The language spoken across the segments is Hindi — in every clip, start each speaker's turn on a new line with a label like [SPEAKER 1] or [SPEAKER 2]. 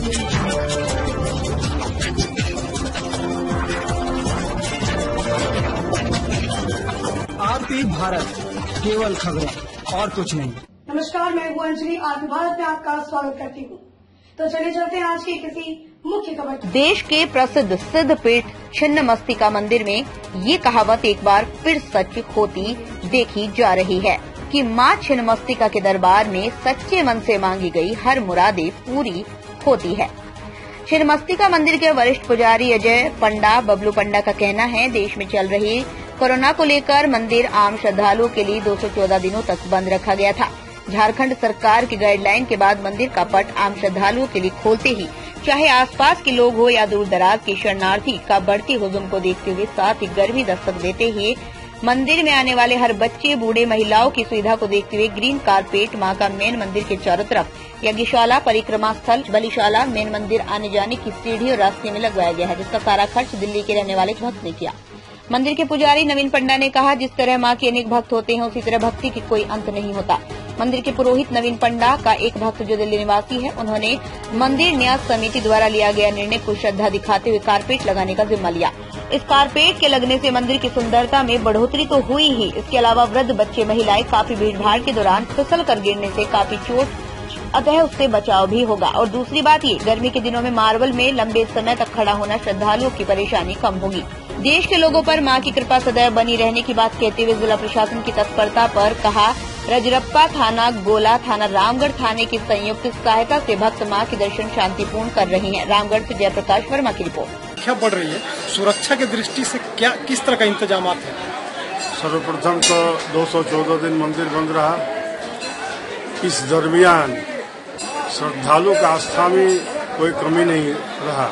[SPEAKER 1] आरती भारत, केवल खबरें और कुछ नहीं।
[SPEAKER 2] नमस्कार, मैं हूँ अंजलि। आरती भारत में आपका स्वागत करती हूँ। तो चलिए चलते हैं आज की किसी मुख्य खबर।
[SPEAKER 3] देश के प्रसिद्ध सिद्ध पीठ छिन्नमस्तिका मंदिर में ये कहावत एक बार फिर सच होती देखी जा रही है कि मां छिन्नमस्तिका के दरबार में सच्चे मन से मांगी गई हर मुरादें पूरी होती है। छिन्नमस्तिका मंदिर के वरिष्ठ पुजारी अजय पंडा बबलू पंडा का कहना है, देश में चल रही कोरोना को लेकर मंदिर आम श्रद्धालुओं के लिए 214 दिनों तक बंद रखा गया था। झारखंड सरकार की गाइडलाइन के बाद मंदिर का पट आम श्रद्धालुओं के लिए खोलते ही चाहे आसपास के लोग हो या दूर दराज के शरणार्थी का बढ़ती हुजूम को देखते हुए साथ ही गर्मी दस्तक देते ही मंदिर में आने वाले हर बच्चे बूढ़े महिलाओं की सुविधा को देखते हुए ग्रीन कारपेट मां का मेन मंदिर के चारों तरफ यज्ञशाला, परिक्रमा स्थल, बलिशाला, मेन मंदिर आने जाने की सीढ़ी और रास्ते में लगवाया गया है, जिसका सारा खर्च दिल्ली के रहने वाले भक्त ने किया। मंदिर के पुजारी नवीन पंडा ने कहा, जिस तरह मां के अनेक भक्त होते हैं उसी तरह भक्ति की कोई अंत नहीं होता। मंदिर के पुरोहित नवीन पंडा का एक भक्त जो दिल्ली निवासी है, उन्होंने मंदिर न्यास समिति द्वारा लिया गया निर्णय को श्रद्धा दिखाते हुए कारपेट लगाने का जिम्मा लिया। इस कारपेट के लगने से मंदिर की सुंदरता में बढ़ोतरी तो हुई ही, इसके अलावा वृद्ध, बच्चे, महिलाएं काफी भीड़भाड़ के दौरान फिसल कर गिरने से काफी चोट, अतः उससे बचाव भी होगा। और दूसरी बात ये, गर्मी के दिनों में मार्बल में लंबे समय तक खड़ा होना श्रद्धालुओं की परेशानी कम होगी। देश के लोगों पर मां की कृपा सदैव बनी रहने की बात कहते हुए जिला प्रशासन की तत्परता पर कहा, रजरप्पा थाना, गोला थाना, रामगढ़ थाने की संयुक्त सहायता से भक्त मां के दर्शन शांतिपूर्ण कर रहे हैं। रामगढ़ से जयप्रकाश वर्मा की रिपोर्ट।
[SPEAKER 4] क्या बढ़ रही है, सुरक्षा की दृष्टि से क्या किस तरह का इंतजाम है?
[SPEAKER 5] सर्वप्रथम तो 214 दिन मंदिर बंद रहा। इस दरमियान श्रद्धालु का आस्था में कोई कमी नहीं रहा।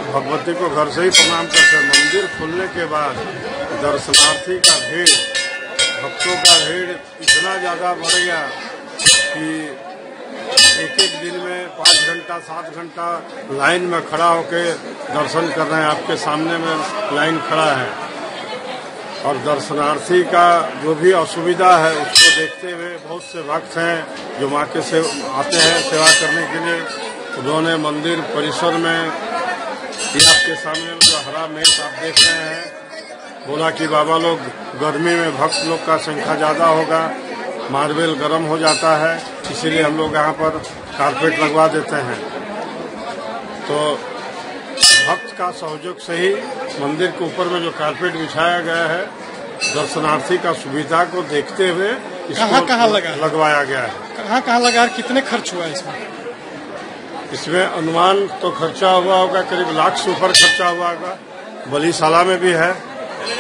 [SPEAKER 5] भगवती को घर से ही प्रणाम करते। मंदिर खुलने के बाद दर्शनार्थी का भीड़, भक्तों का भीड़ इतना ज्यादा बढ़ गया कि एक एक दिन में 5 घंटा 7 घंटा लाइन में खड़ा होकर दर्शन कर रहे हैं। आपके सामने में लाइन खड़ा है और दर्शनार्थी का जो भी असुविधा है उसको देखते हुए बहुत से भक्त हैं जो मां के से आते हैं सेवा करने के लिए। उन्होंने मंदिर परिसर में ये आपके सामने जो हरा मेज आप देख रहे हैं, बोला कि बाबा लोग गर्मी में भक्त लोग का संख्या ज्यादा होगा, मार्बल गर्म हो जाता है, इसीलिए हम लोग यहाँ पर कारपेट लगवा देते हैं। तो भक्त का सहयोग से ही मंदिर के ऊपर में जो कारपेट बिछाया गया है, दर्शनार्थी का सुविधा को देखते हुए
[SPEAKER 4] कहाँ
[SPEAKER 5] लगवाया गया है।
[SPEAKER 4] कहाँ लगा, कितने खर्च हुआ
[SPEAKER 5] इसमें अनुमान तो खर्चा हुआ होगा करीब लाख से ऊपर खर्चा हुआ होगा। बलिशाला में भी है,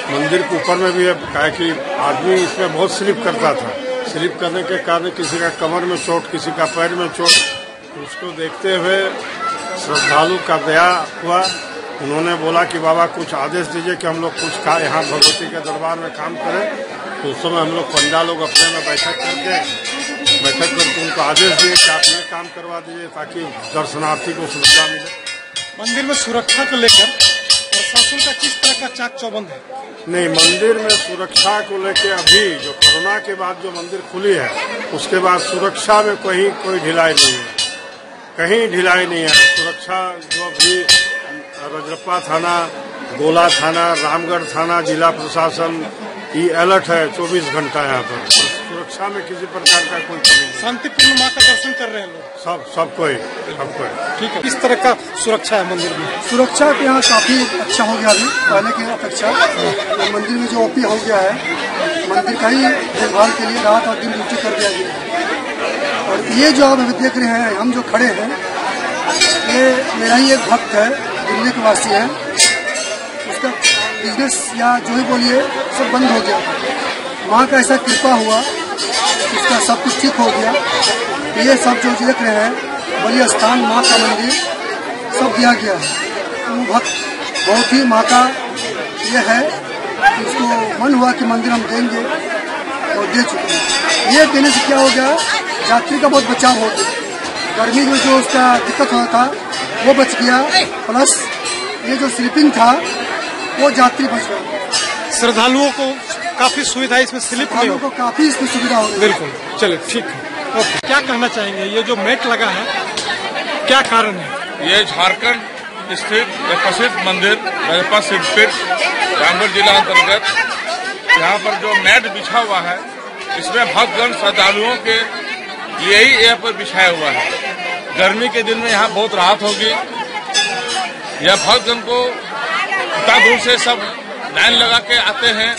[SPEAKER 5] मंदिर के ऊपर में भी है, क्या कि आदमी इसमें बहुत स्लिप करता था। स्लिप करने के कारण किसी का कमर में चोट, किसी का पैर में चोट, उसको देखते हुए श्रद्धालु का दया हुआ। उन्होंने बोला कि बाबा कुछ आदेश दीजिए कि हम लोग कुछ यहाँ भगवती के दरबार में काम करें। तो उस समय हम लोग पंडा लोग अपने में बैठक करके उनको आदेश दिए कि आप ये काम करवा दीजिए ताकि दर्शनार्थी को सुविधा मिले।
[SPEAKER 4] मंदिर में सुरक्षा को लेकर प्रशासन का किस तरह का चाक चौबंद है?
[SPEAKER 5] नहीं, मंदिर में सुरक्षा को लेकर अभी जो कोरोना के बाद जो मंदिर खुली है उसके बाद सुरक्षा में कोई ढिलाई नहीं है, कहीं ढिलाई नहीं है। सुरक्षा जो अभी रजरप्पा थाना, गोला थाना, रामगढ़ थाना, जिला प्रशासन ये अलर्ट है 24 घंटा यहाँ पर। सुरक्षा में किसी प्रकार का कोई कमी नहीं।
[SPEAKER 4] शांतिपूर्ण मां का दर्शन कर रहे हैं लोग,
[SPEAKER 5] सब कोई।
[SPEAKER 4] ठीक है। किस तरह का सुरक्षा है मंदिर में?
[SPEAKER 6] सुरक्षा तो यहाँ काफी अच्छा हो गया अभी पहले की अपेक्षा। मंदिर में जो ओपी हो गया है, मंदिर का ही देखभाल के लिए रात और दिन ड्यूटी कर दिया गया है। और ये जो आप अभी देख रहे हैं, हम जो खड़े हैं, ये मेरा ही एक भक्त है, दिल्ली के वासी है। उसका बिजनेस या जो ही बोलिए सब बंद हो गया। वहाँ का ऐसा कृपा हुआ, उसका सब कुछ ठीक हो गया। तो ये सब जो देख रहे हैं, बलि स्थान, माँ का मंदिर सब दिया गया है। वो भक्त बहुत ही माँ का ये है, उसको मन हुआ कि मंदिर हम देंगे और दे चुके हैं। ये देने से क्या हो गया, यात्री का बहुत बचाव हो गया। गर्मी में जो उसका दिक्कत होता था वो बच गया, प्लस ये जो स्लीपिंग था वो यात्री बच गया।
[SPEAKER 4] श्रद्धालुओं को काफी सुविधा इसमें स्लिप में
[SPEAKER 6] को काफी इसमें सुविधा हो रही है।
[SPEAKER 4] बिल्कुल, चलिए ठीक है, ओके। क्या कहना चाहेंगे, ये जो मैट लगा है क्या कारण है?
[SPEAKER 7] ये झारखंड स्थित एक प्रसिद्ध मंदिर रजरप्पा सिद्धपीठ रामगढ़ जिला अंतर्गत, यहाँ पर जो मैट बिछा हुआ है इसमें भक्तगण श्रद्धालुओं के लिए ही यहाँ पर बिछाया हुआ है। गर्मी के दिन में यहाँ बहुत राहत होगी। यह भक्तगण को इतना दूर से सब लाइन लगा के आते हैं।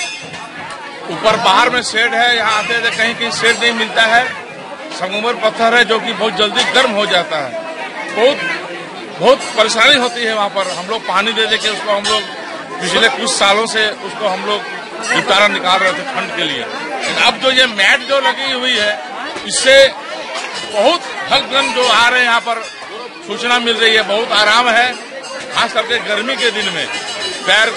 [SPEAKER 7] ऊपर बाहर में शेड है, यहाँ आते थे कहीं कहीं शेड नहीं मिलता है। संगमरमर पत्थर है जो कि बहुत जल्दी गर्म हो जाता है। बहुत परेशानी होती है वहाँ पर। हम लोग पानी दे के उसको हम लोग पिछले कुछ सालों से उसको हम लोग निपटारा निकाल रहे थे ठंड के लिए। अब जो ये मैट जो लगी हुई है इससे बहुत भक्तगण जो आ रहे हैं यहाँ पर सूचना मिल रही है, बहुत आराम है। खास करके गर्मी के दिन में पैर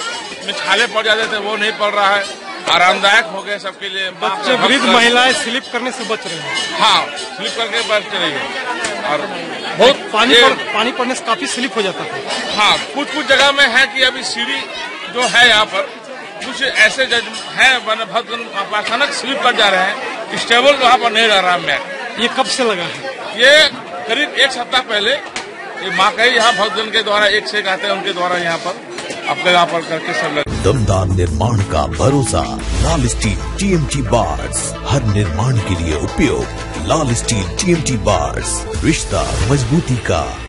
[SPEAKER 7] में छाले पड़ जाते थे वो नहीं पड़ रहा है, आरामदायक हो गए सबके लिए।
[SPEAKER 4] बच्चे वृद्ध महिलाएं स्लिप करने से बच रहे हैं।
[SPEAKER 7] हाँ, स्लिप करके बच रही है और बहुत
[SPEAKER 4] पानी पड़ने से काफी स्लिप हो जाता है।
[SPEAKER 7] हाँ, कुछ जगह में है कि अभी सीढ़ी जो है यहाँ पर कुछ ऐसे है भक्तगण अचानक स्लिप कर जा रहे हैं, स्टेबल वहाँ पर नहीं रह रहा मैट।
[SPEAKER 4] ये कब से लगा है?
[SPEAKER 7] ये करीब एक सप्ताह पहले ये माँ का ही यहाँ भक्तगण के द्वारा एक से कहते हैं उनके द्वारा यहाँ पर अपने यहाँ पर करके सब लगे।
[SPEAKER 8] दमदार निर्माण का भरोसा लाल स्टील TMT बार्स, हर निर्माण के लिए उपयोग। लाल स्टील TMT बार्स, रिश्ता मजबूती का।